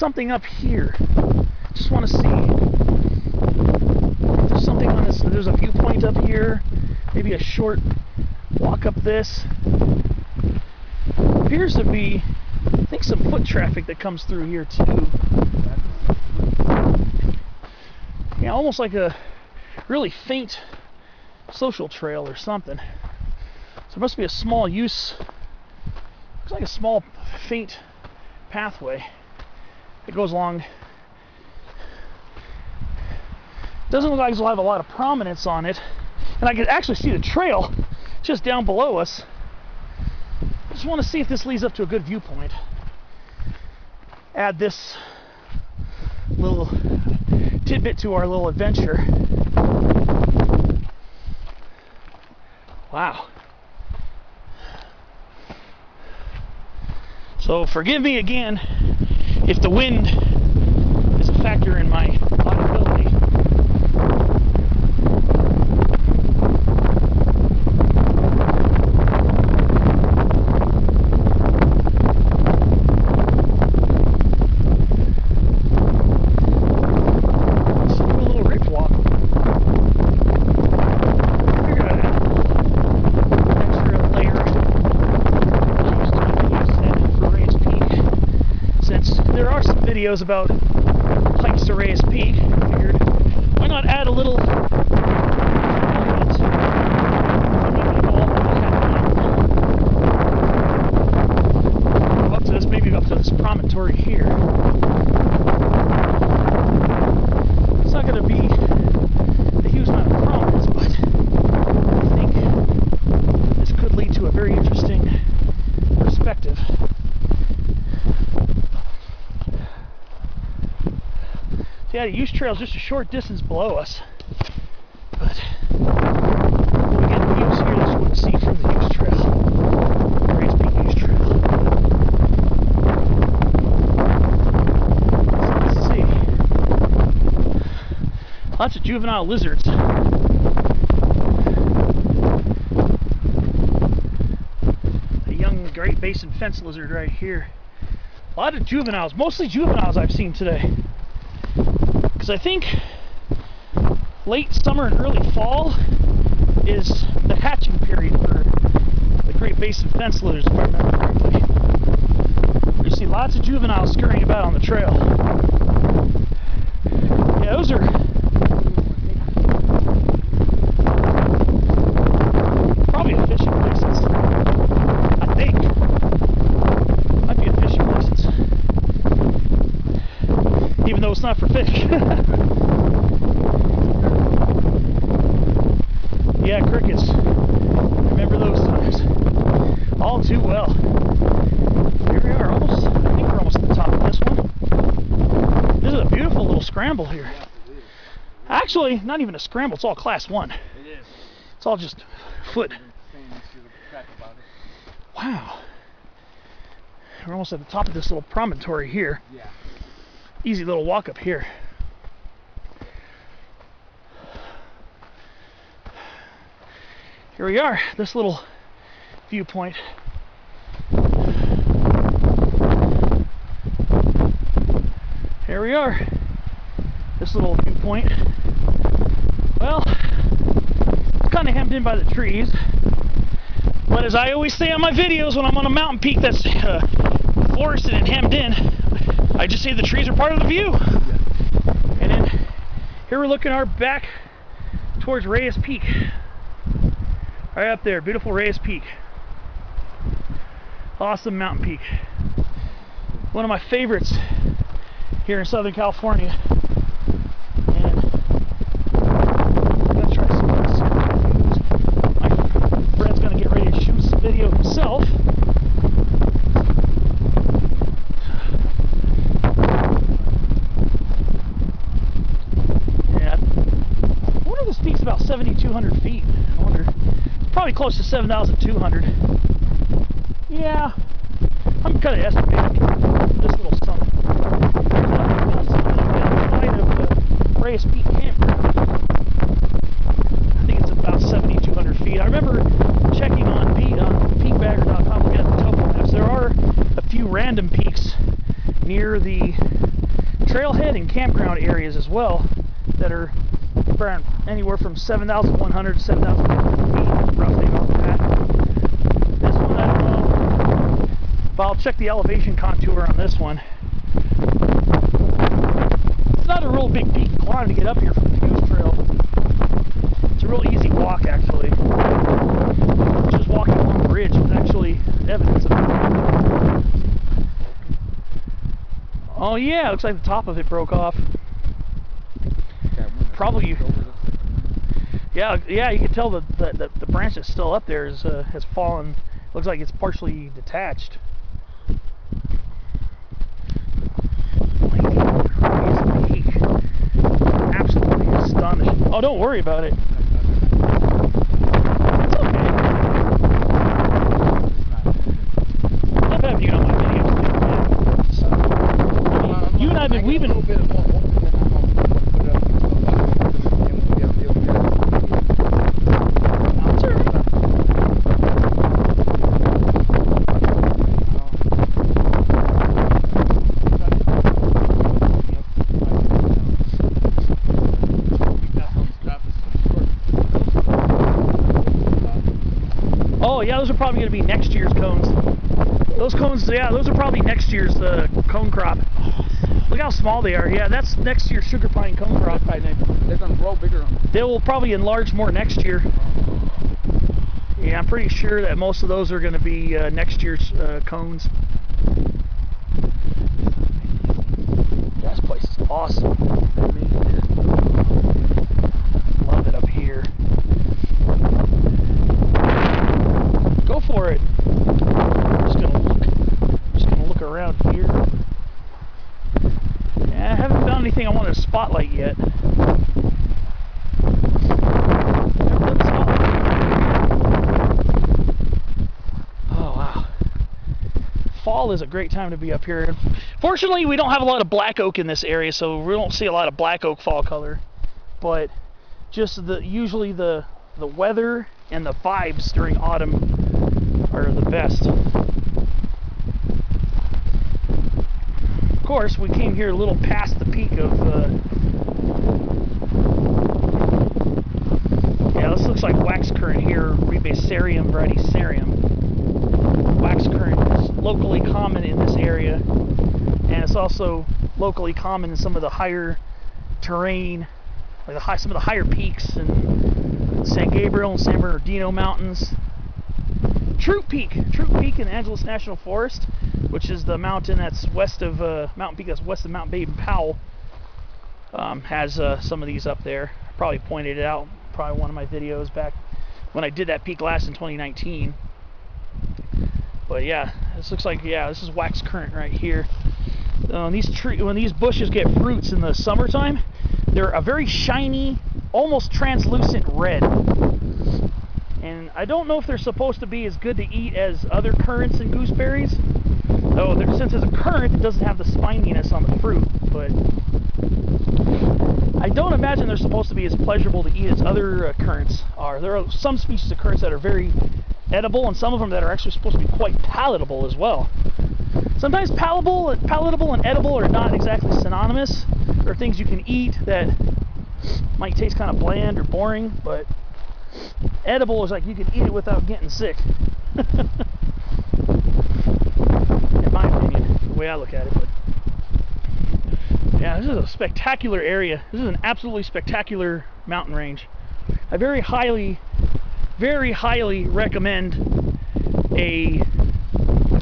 something up here. Just want to see. There's something on this. There's a viewpoint up here. Maybe a short walk up this. Appears to be, I think, some foot traffic that comes through here too. Yeah, almost like a really faint social trail or something. So there must be a small use. Looks like a small faint pathway. It goes along. Doesn't look like it'll have a lot of prominence on it, and I can actually see the trail just down below us. I just want to see if this leads up to a good viewpoint. Add this little tidbit to our little adventure. Wow. So forgive me again if the wind is a factor in my audibility. Videos about hikes to Reyes Peak. I figured, why not add a little up to this, maybe up to this promontory here. It's not going to be a huge amount of prominence, but I think this could lead to a very interesting perspective. Yeah, the use trail is just a short distance below us, but we'll get views here that you wouldn't see from the use trail, the Reyes Peak use trail. So let's see. Lots of juvenile lizards. A young Great Basin fence lizard right here. A lot of juveniles, mostly juveniles I've seen today. Because I think late summer and early fall is the hatching period for the Great Basin fence lizards, if I remember correctly. You see lots of juveniles scurrying about on the trail. Yeah, those are probably a fishing license. I think. Might be a fishing license. Even though it's not for fish. Yeah, crickets. Remember those times. All too well. Here we are, almost, I think we're almost at the top of this one. This is a beautiful little scramble here. Actually, not even a scramble, it's all class 1. It is. It's all just foot. Wow. We're almost at the top of this little promontory here. Yeah. Easy little walk up here. Here we are, this little viewpoint. Here we are, this little viewpoint. Well, it's kind of hemmed in by the trees, but as I always say on my videos when I'm on a mountain peak that's forested and hemmed in, I just say the trees are part of the view. And then here we're looking our back towards Reyes Peak. Right up there, beautiful Reyes Peak. Awesome mountain peak. One of my favorites here in Southern California. And I'm gonna try some views. My friend's gonna get ready to shoot some video himself. About 7,200 feet. I wonder. It's probably close to 7,200. Yeah, I'm kind of estimating this little summit. Of Reyes Peak campground. I think it's about 7,200 feet. I remember checking on peakbagger.com, looking at the topo maps. There are a few random peaks near the trailhead and campground areas as well that are around anywhere from 7,100 to 7,000 feet, roughly about that. This one, I don't know, but I'll check the elevation contour on this one. It's not a real big peak and climb to get up here from the Goose Trail. It's a real easy walk, actually. Just walking along the ridge is actually evidence of it. Oh yeah, looks like the top of it broke off. Probably. Yeah, you can tell the branch that's still up there has fallen. Looks like it's partially detached. Crazy peak. Absolutely astonishing. Oh, don't worry about it. It's okay. Not bad if you got my video. You and I have been weaving. Oh yeah, those are probably going to be next year's cones. Those cones, yeah, those are probably next year's cone crop. Look how small they are. Yeah, that's next year's sugar pine cone crop. They're going to grow bigger. They will probably enlarge more next year. Yeah, I'm pretty sure that most of those are going to be next year's cones. This place is awesome. Love it up here. Go for it. I'm just gonna look around here. Yeah, I haven't found anything I want to spotlight yet. Oh wow. Fall is a great time to be up here. Fortunately, we don't have a lot of black oak in this area, so we don't see a lot of black oak fall color. But just usually the weather and the vibes during autumn are the best. Of course, we came here a little past the peak of yeah, this looks like wax currant here, Ribacerium variety. Wax currant is locally common in this area, and it's also locally common in some of the higher terrain, like some of the higher peaks in San Gabriel and San Bernardino mountains. Troop Peak in Angeles National Forest, which is the mountain that's west of mountain peak that's west of Mount Baden-Powell, has some of these up there. I probably pointed it out, probably one of my videos back when I did that peak last in 2019. But yeah, this looks like, yeah, this is wax currant right here. When these bushes get fruits in the summertime, they're a very shiny, almost translucent red. And I don't know if they're supposed to be as good to eat as other currants and gooseberries. Though, since it's a currant, it doesn't have the spininess on the fruit. But I don't imagine they're supposed to be as pleasurable to eat as other currants are. There are some species of currants that are very edible, and some of them that are actually supposed to be quite palatable as well. Sometimes palatable and edible are not exactly synonymous. There are things you can eat that might taste kind of bland or boring, but edible is like you can eat it without getting sick. In my opinion, the way I look at it. But yeah, this is a spectacular area. This is an absolutely spectacular mountain range. I very highly recommend a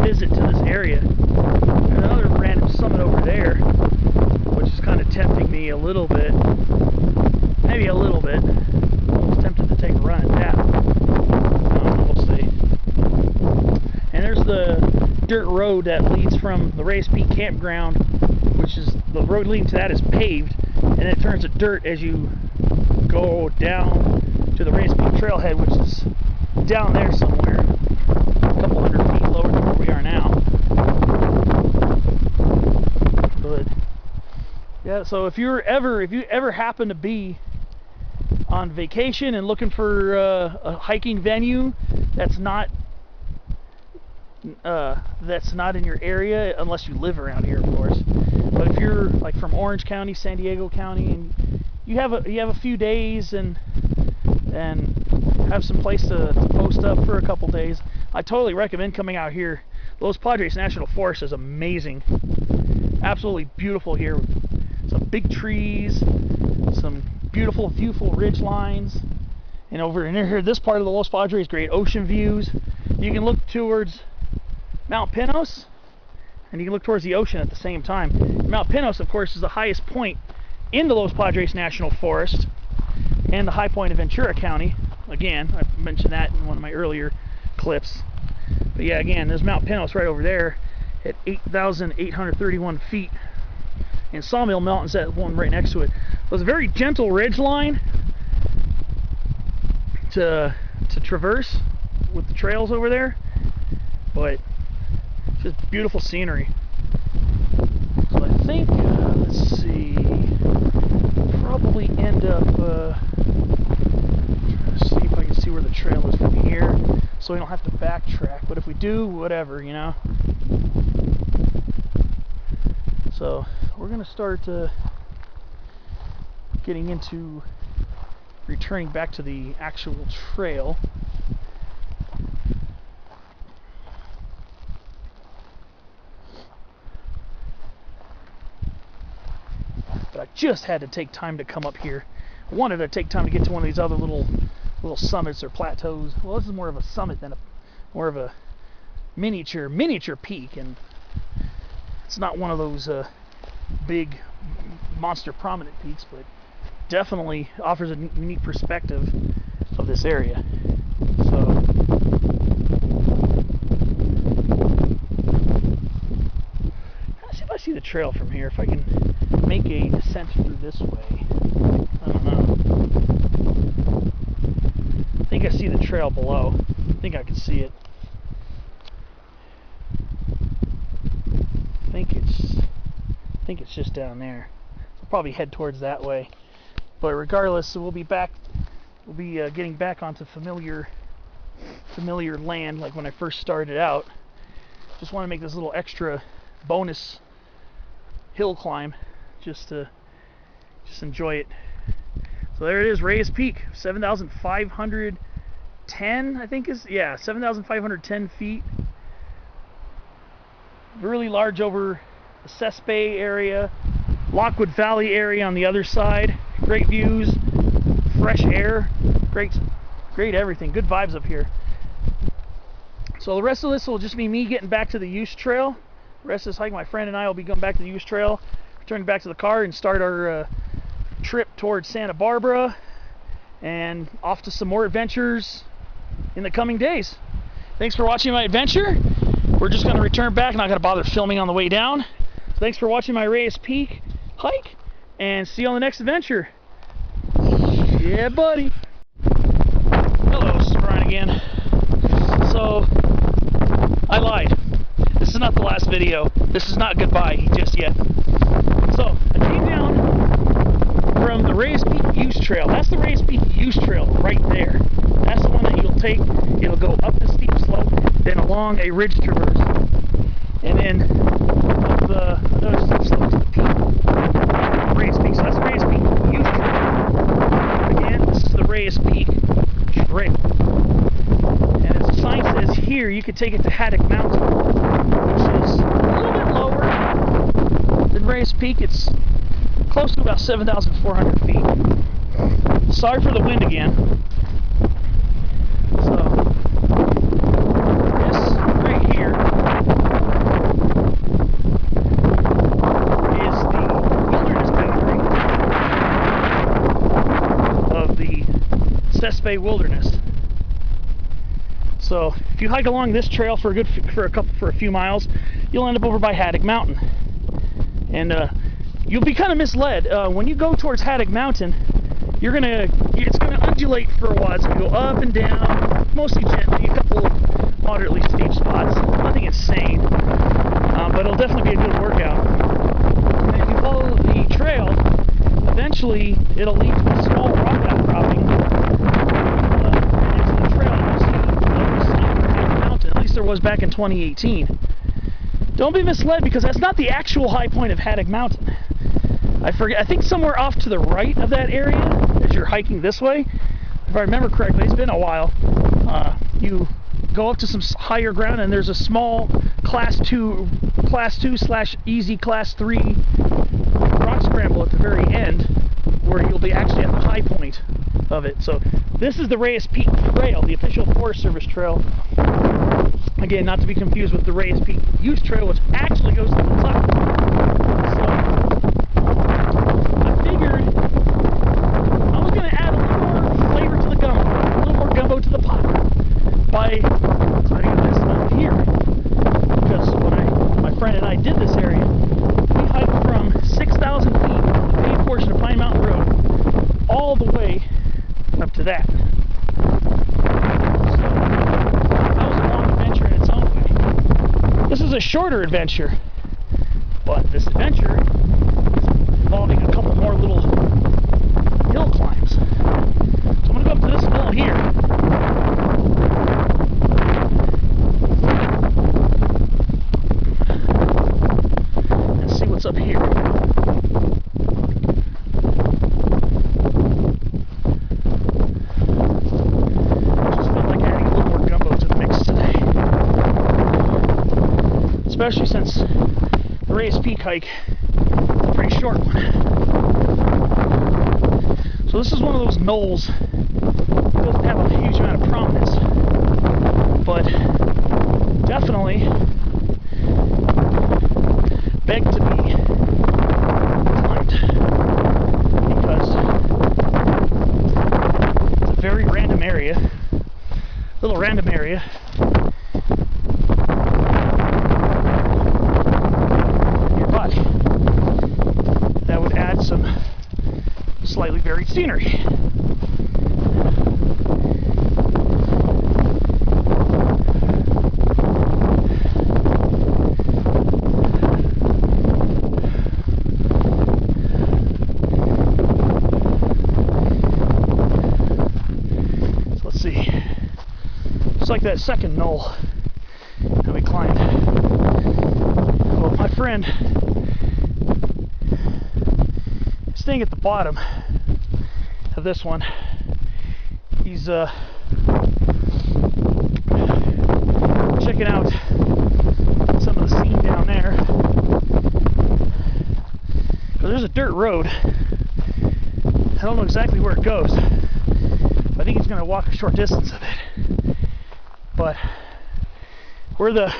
visit to this area. There's another random summit over there, which is kind of tempting me a little bit. Maybe a little bit. I was tempted to take a run at that. We'll see. And there's the dirt road that leads from the Reyes Peak campground, which is the road leading to that is paved, and it turns to dirt as you go down to the Reyes Peak trailhead, which is down there somewhere, a couple hundred feet lower than where we are now. But yeah, so if you ever happen to be on vacation and looking for a hiking venue that's not in your area, unless you live around here, of course. But if you're like from Orange County, San Diego County, and you have a few days and have some place to post up for a couple days, I totally recommend coming out here. Los Padres National Forest is amazing, absolutely beautiful here. Some big trees, some beautiful ridge lines, and over in here, this part of the Los Padres, great ocean views. You can look towards Mount Pinos, and you can look towards the ocean at the same time. Mount Pinos, of course, is the highest point in the Los Padres National Forest and the high point of Ventura County. Again, I mentioned that in one of my earlier clips. But yeah, again, there's Mount Pinos right over there at 8,831 feet. And Sawmill Mountain's that one right next to it. So it's a very gentle ridge line to traverse with the trails over there, but just beautiful scenery. So I think, let's see, probably end up trying to see if I can see where the trail is from here, so we don't have to backtrack. But if we do, whatever, you know. So we're gonna start getting into returning back to the actual trail. But I just had to take time to come up here. I wanted to take time to get to one of these other little summits or plateaus. Well, this is more of a summit than more of a miniature peak, and it's not one of those big monster prominent peaks, but definitely offers a unique perspective of this area. So let's see if I see the trail from here, if I can make a descent through this way. I don't know. I think I see the trail below. I think I can see it. I think it's just down there. I'll probably head towards that way. But regardless, we'll be back. We'll be getting back onto familiar land, like when I first started out. Just want to make this little extra bonus hill climb, just to enjoy it. So there it is, Reyes Peak, 7,510, I think is, yeah, 7,510 feet. Really large over the Cespe area, Lockwood Valley area on the other side. Great views, fresh air, great everything, good vibes up here. So the rest of this will just be me getting back to the Use Trail. The rest of this hike, my friend and I will be going back to the Use Trail, returning back to the car, and start our trip towards Santa Barbara, and off to some more adventures in the coming days. Thanks for watching my adventure. We're just going to return back, not going to bother filming on the way down. So thanks for watching my Reyes Peak hike, and see you on the next adventure. Yeah, buddy. Hello, this is Brian again. So, I lied. This is not the last video. This is not goodbye just yet. So, I came down from the Reyes Peak Use Trail. That's the Reyes Peak Use Trail right there. That's the one that you'll take. It'll go up the steep slope, then along a ridge traverse, and then up another steep slope to the peak. Reyes Peak. So that's the Reyes Peak Use Trail. Again, this is the Reyes Peak Trail. And as the sign says here, you could take it to Haddock Mountain, which is a little bit lower than Reyes Peak. It's close to about 7,400 feet. Sorry for the wind again. So, this right here is the wilderness boundary of the Cespe Wilderness. So, if you hike along this trail for a few miles, you'll end up over by Haddock Mountain, and you'll be kind of misled. When you go towards Haddock Mountain, it's gonna undulate for a while. It's gonna go up and down, mostly gently, a couple moderately steep spots, nothing insane, but it'll definitely be a good workout. And if you follow the trail, eventually it'll lead to a small rock outcropping into the trail. You'll see the mountain, at least there was back in 2018. Don't be misled, because that's not the actual high point of Haddock Mountain. I forget. I think somewhere off to the right of that area, as you're hiking this way, if I remember correctly, it's been a while. You go up to some higher ground, and there's a small class 2/easy class 3 rock scramble at the very end, where you'll be actually at the high point of it. So this is the Reyes Peak Trail, the official Forest Service trail. Again, not to be confused with the Reyes Peak Use Trail, which actually goes to Kentucky. So I figured I was going to add a little more flavor to the gumbo, a little more gumbo to the pot, by putting this up here. Because when my friend and I did this area, we hiked from 6,000 feet on the paved portion of Pine Mountain Road all the way up to that. So that was a long adventure in its own way. This is a shorter adventure, but this adventure is involving a couple more little hill climbs. So I'm going to go up to this hill here. And see what's up here. Especially since the Reyes Peak hike is a pretty short one. So this is one of those knolls. It doesn't have a huge amount of prominence, but definitely begged to be climbed, because it's a very random area, little random area. That would add some slightly varied scenery. So let's see. Just like that second knoll that we climbed. Well, my friend staying at the bottom of this one. He's checking out some of the scene down there. So there's a dirt road. I don't know exactly where it goes, but I think he's going to walk a short distance of it. But where that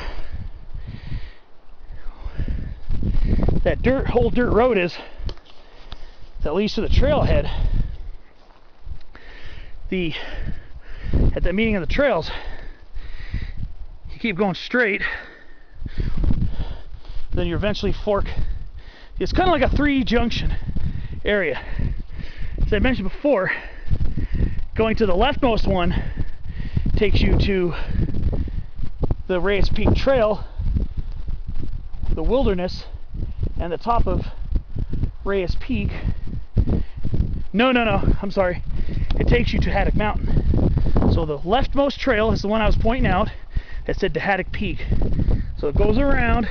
whole dirt road is that leads to the trailhead, at the meeting of the trails, you keep going straight, then you eventually fork. It's kind of like a 3-junction area. As I mentioned before, going to the leftmost one takes you to the Reyes Peak Trail, the wilderness, and the top of Reyes Peak. No, I'm sorry. It takes you to Haddock Mountain. So the leftmost trail is the one I was pointing out that said to Haddock Peak. So it goes around,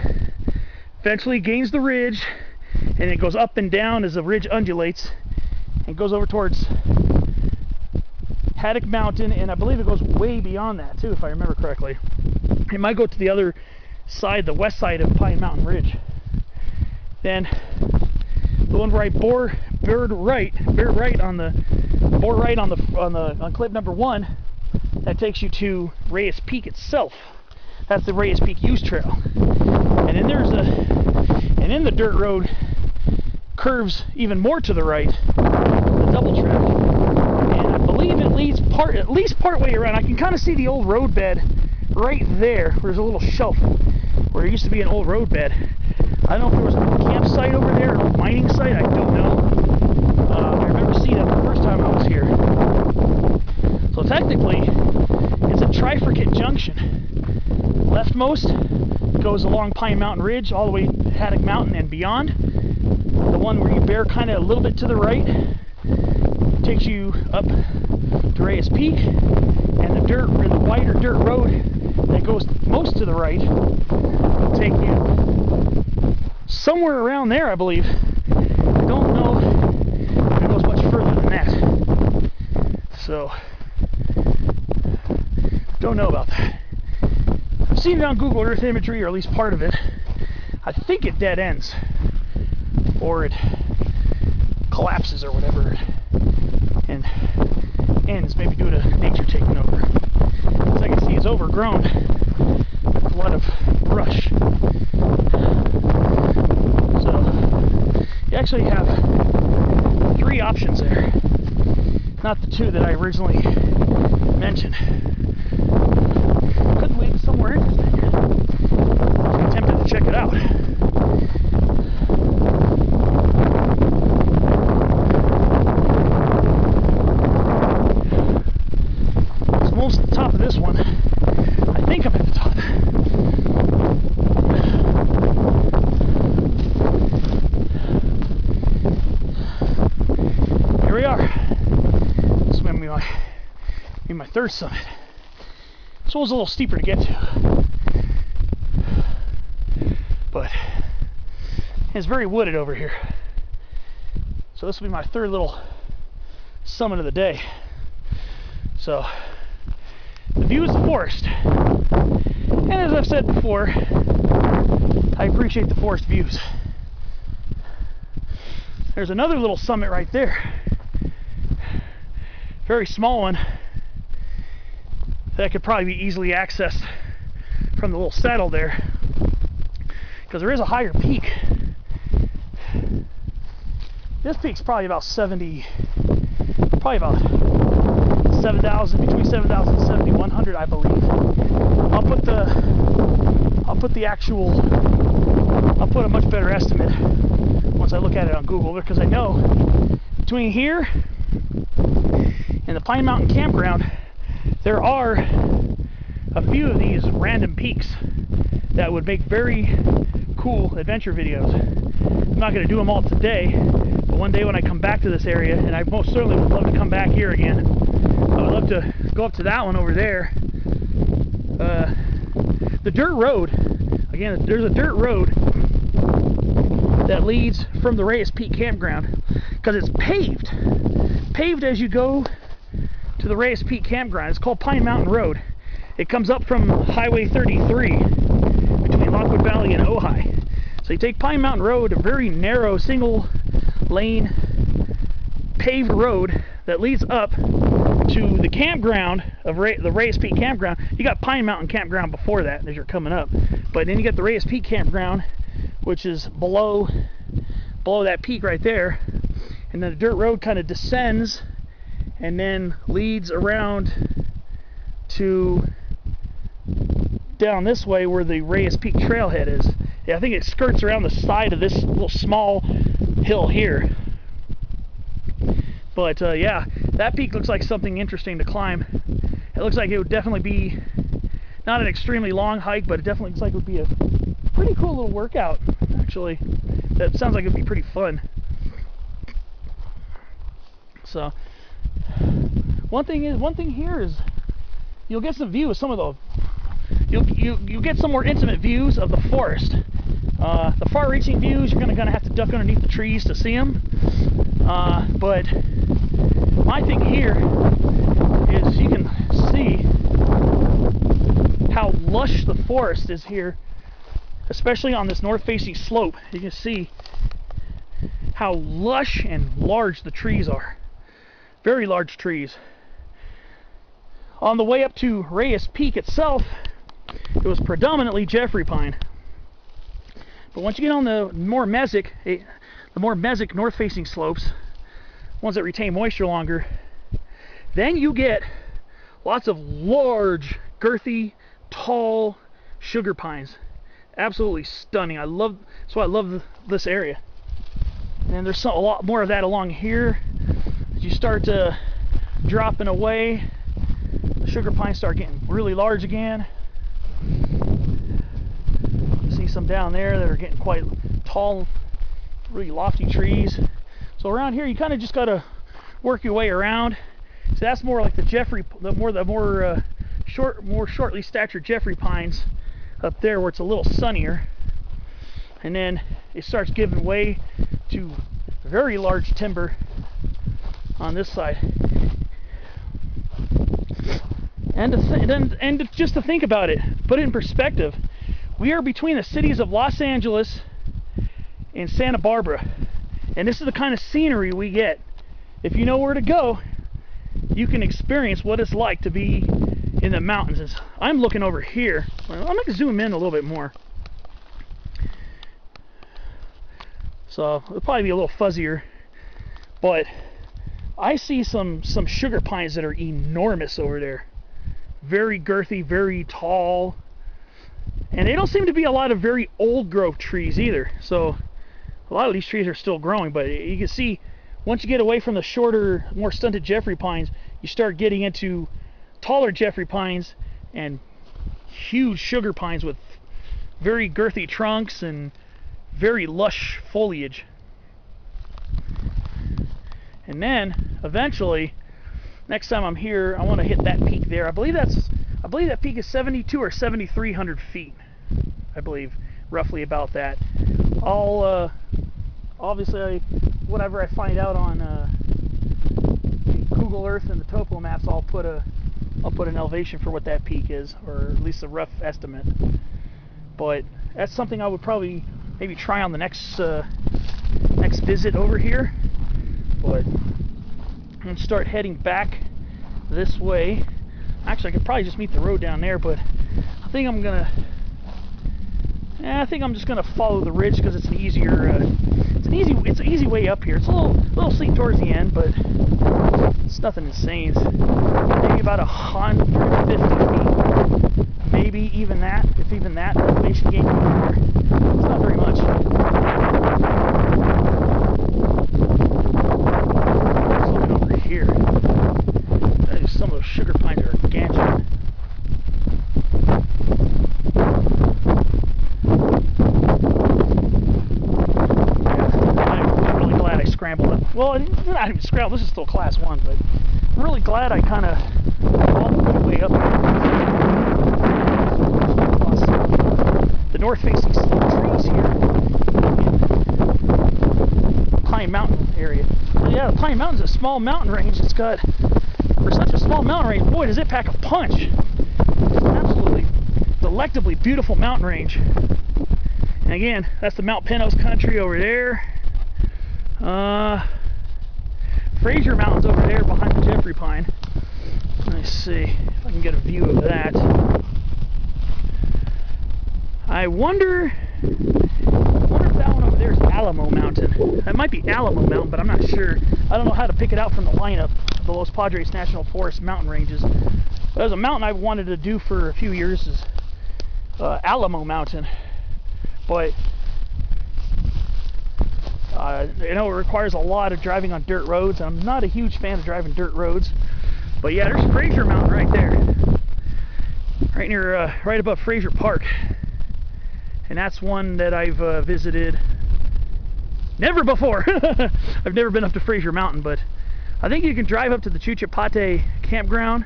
eventually gains the ridge, and it goes up and down as the ridge undulates, and goes over towards Haddock Mountain, and I believe it goes way beyond that too, if I remember correctly. It might go to the other side, the west side of Pine Mountain Ridge. Then the one where I bore right on clip number 1, that takes you to Reyes Peak itself. That's the Reyes Peak Use Trail. And then in the dirt road curves even more to the right, the double track. And I believe it leads at least part way around. I can kind of see the old road bed right there. There's a little shelf where there used to be an old road bed. I don't know if there was a campsite over there or a mining site, I don't know. I remember seeing it the first time I was here. So technically, it's a trifurcate junction. Leftmost goes along Pine Mountain Ridge all the way to Haddock Mountain and beyond. The one where you bear kind of a little bit to the right takes you up to Reyes Peak, and the wider dirt road that goes most to the right will take you somewhere around there, I believe. I don't know if it goes much further than that. So, don't know about that. I've seen it on Google Earth imagery, or at least part of it. I think it dead ends, or it collapses, or whatever, and ends, maybe due to nature taking over. As I can see, it's overgrown with a lot of brush. So, you actually have 3 options there, not the 2 that I originally mentioned. Could lead to somewhere interesting. I'm tempted to check it out. So I'm almost at the top of this one. I think I'm at the top. Here we are. This is going to be my 3rd summit. This one's a little steeper to get to, but it's very wooded over here. So this will be my 3rd little summit of the day. So the view is the forest, and as I've said before, I appreciate the forest views. There's another little summit right there, very small one, that could probably be easily accessed from the little saddle there, because there is a higher peak. This peak's probably about 7,000, between 7,000 and 7,100, I believe. I'll put a much better estimate once I look at it on Google, because I know between here and the Pine Mountain Campground, there are a few of these random peaks that would make very cool adventure videos. I'm not going to do them all today, but one day when I come back to this area, and I most certainly would love to come back here again, I would love to go up to that one over there. The dirt road, again, there's a dirt road that leads from the Reyes Peak Campground, because it's paved as you go to the Reyes Peak Campground. It's called Pine Mountain Road. It comes up from Highway 33 between Lockwood Valley and Ojai. So you take Pine Mountain Road, a very narrow single lane paved road that leads up to the campground of the Reyes Peak Campground. You got Pine Mountain Campground before that as you're coming up, but then you got the Reyes Peak Campground, which is below that peak right there, and then the dirt road kind of descends and then leads around to down this way where the Reyes Peak trailhead is. Yeah, I think it skirts around the side of this little small hill here. But yeah, that peak looks like something interesting to climb. It looks like it would definitely be not an extremely long hike, but it definitely looks like it would be a pretty cool little workout, actually. That sounds like it would be pretty fun. So one thing here is you'll get some views, you'll get some more intimate views of the forest. The far-reaching views, you're gonna have to duck underneath the trees to see them. But my thing here is you can see how lush the forest is here, especially on this north-facing slope. You can see how lush and large the trees are. Very large trees. On the way up to Reyes Peak itself, it was predominantly Jeffrey pine. But once you get on the more mesic north-facing slopes, ones that retain moisture longer, then you get lots of large, girthy, tall sugar pines. Absolutely stunning. That's why I love this area. And there's a lot more of that along here. As you start dropping away, the sugar pines start getting really large again. You see some down there that are getting quite tall, really lofty trees. So around here, you kind of just got to work your way around. So that's more like the more more shortly statured Jeffrey pines up there where it's a little sunnier, and then it starts giving way to very large timber on this side. And just to think about it, put it in perspective, we are between the cities of Los Angeles and Santa Barbara, and this is the kind of scenery we get. If you know where to go, you can experience what it's like to be in the mountains. I'm looking over here. I'm going to zoom in a little bit more, so it'll probably be a little fuzzier, but I see some sugar pines that are enormous over there. Very girthy, very tall, and they don't seem to be a lot of very old growth trees either. So a lot of these trees are still growing, but you can see once you get away from the shorter, more stunted Jeffrey pines, you start getting into taller Jeffrey pines and huge sugar pines with very girthy trunks and very lush foliage. And then eventually, next time I'm here, I want to hit that peak there. I believe that peak is 72 or 7,300 feet. I believe roughly about that. I'll obviously, whatever I find out on Google Earth and the topo maps, I'll put an elevation for what that peak is, or at least a rough estimate. But that's something I would probably maybe try on the next visit over here. But I'm going to start heading back this way. Actually, I could probably just meet the road down there, but I think I'm just gonna follow the ridge because it's an easier, it's an easy way up here. It's a little steep towards the end, but it's nothing insane. Maybe about 150 feet, maybe even that, if even that elevation gain over here. It's not very much. Just looking over here. Some of those sugar pines are gargantuan. I'm really glad I scrambled it. Well, not even scrambled, this is still class 1, but I'm really glad I kind of all the way up here. The north-facing trees here in Pine Mountain area. So yeah, the Pine Mountain's a small mountain range. It's got, for such a small mountain range, boy, does it pack a punch. It's an absolutely delectably beautiful mountain range. And again, that's the Mount Pinos country over there. Fraser Mountain's over there behind the Jeffrey pine. Let's see if I can get a view of that. I wonder if that one over there is Alamo Mountain. That might be Alamo Mountain, but I'm not sure. I don't know how to pick it out from the lineup of the Los Padres National Forest mountain ranges. But there's a mountain I've wanted to do for a few years, is Alamo Mountain. But you know, it requires a lot of driving on dirt roads. I'm not a huge fan of driving dirt roads. But yeah, there's Fraser Mountain right there. Right near, right above Fraser Park. And that's one that I've visited never before. I've never been up to Fraser Mountain, but I think you can drive up to the Chuchipate campground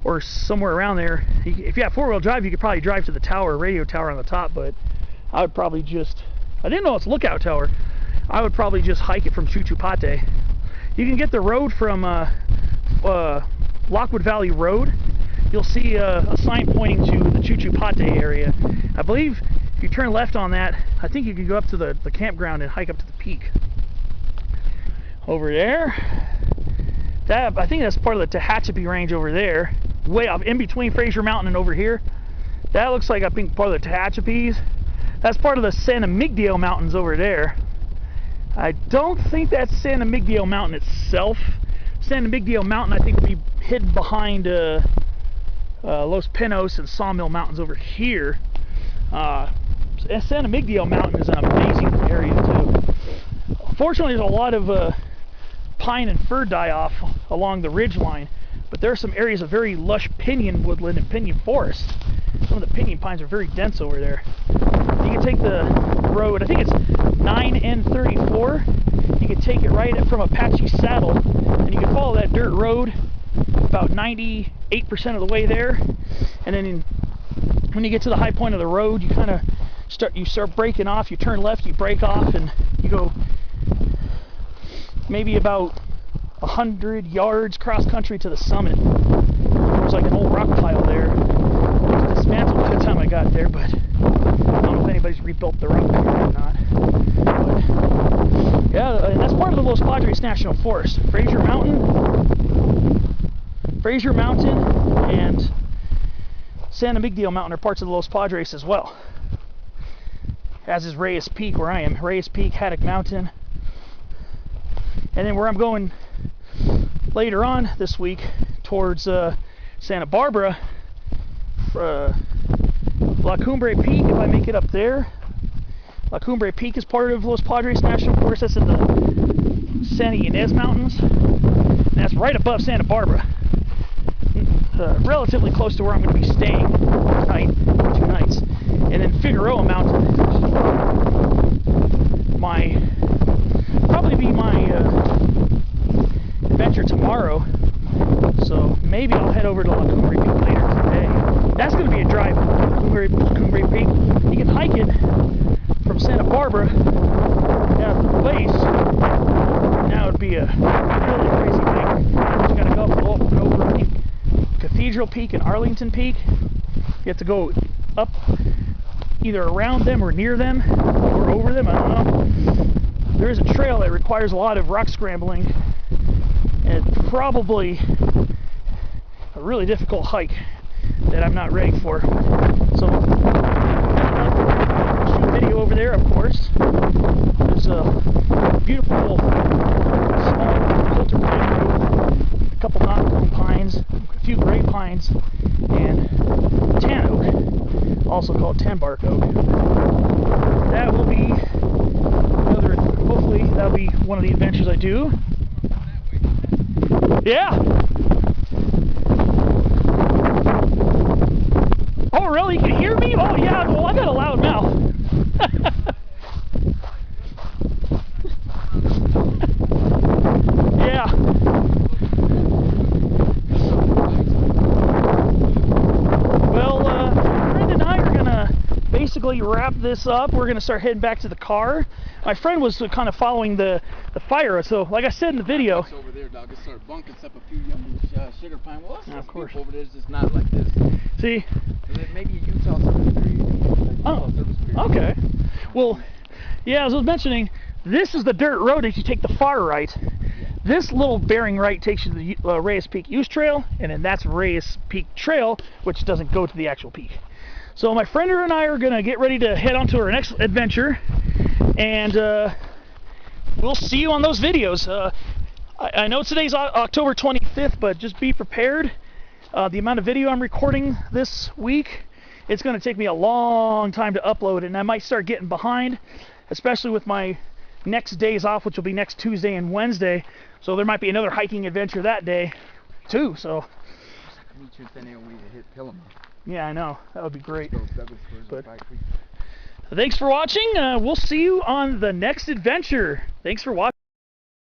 or somewhere around there. If you have four-wheel drive, you could probably drive to the tower, radio tower on the top, but I would probably just, I didn't know it's a lookout tower. I would probably just hike it from Chuchipate. You can get the road from Lockwood Valley Road. You'll see a sign pointing to the Chuchipate area. I believe if you turn left on that, I think you can go up to the campground and hike up to the peak. Over there, that, I think that's part of the Tehachapi Range over there, way up in between Fraser Mountain and over here. That looks like I think part of the Tehachapis. That's part of the San Miguel Mountains over there. I don't think that's San Miguel Mountain itself. San Miguel Mountain, I think, would be hidden behind Los Pinos and Sawmill Mountains over here. San Miguel Mountain is an amazing area too. Fortunately, there's a lot of pine and fir die-off along the ridge line, but there are some areas of very lush pinyon woodland and pinyon forest. Some of the pinyon pines are very dense over there. You can take the road, I think it's 9N34. You can take it right from Apache Saddle, and you can follow that dirt road about 98% of the way there, and then when you get to the high point of the road, you kind of start breaking off. You turn left, you break off, and you go maybe about 100 yards cross country to the summit. There's like an old rock pile there. It was dismantled by the time I got there, but I don't know if anybody's rebuilt the rock pile or not. But yeah, and that's part of the Los Padres National Forest. Fraser Mountain and Santa Miguel Mountain are parts of the Los Padres as well. As is Reyes Peak, where I am. Reyes Peak, Haddock Mountain. And then where I'm going later on this week towards Santa Barbara, La Cumbre Peak, if I make it up there. La Cumbre Peak is part of Los Padres National Forest. That's in the Santa Ynez Mountains. And that's right above Santa Barbara. Relatively close to where I'm going to be staying tonight, 2 nights. And then Figueroa Mountain, probably be my adventure tomorrow. So maybe I'll head over to La Cumbre Peak later today. That's going to be a drive, La Cumbre Peak. You can hike it from Santa Barbara down to the base. Now it'd be a really crazy hike. You got to go up and over Cathedral Peak and Arlington Peak. You have to go up either around them or near them or over them, I don't know. There is a trail that requires a lot of rock scrambling and probably a really difficult hike that I'm not ready for. So shoot a video over there, of course. There's a beautiful small filter pine grove, a couple knockdown pines, a few gray pines, and tan oak, also called tan bark oak. That will be another, hopefully that'll be one of the adventures I do. Yeah. Oh really? You can hear me? Oh yeah, well I got a loud mouth. Yeah. Well, friend and I are gonna basically wrap this up. We're gonna start heading back to the car. My friend was kind of following the fire, so like I said in the video. It's over there, dog. It started bunking up a few young sugar pine. Well, yeah, of course. Over there is just not like this. See? Maybe a Utah service period. Oh, okay. Well, yeah, as I was mentioning, this is the dirt road as you take the far right. This little bearing right takes you to the Reyes Peak Use Trail, and then that's Reyes Peak Trail, which doesn't go to the actual peak. So my friend and I are going to get ready to head on to our next adventure, and we'll see you on those videos. I know today's October 25th, but just be prepared. The amount of video I'm recording this week, it's going to take me a long time to upload, and I might start getting behind, especially with my next days off, which will be next Tuesday and Wednesday. So there might be another hiking adventure that day too. So yeah, I know, that would be great. But thanks for watching. We'll see you on the next adventure. Thanks for watching.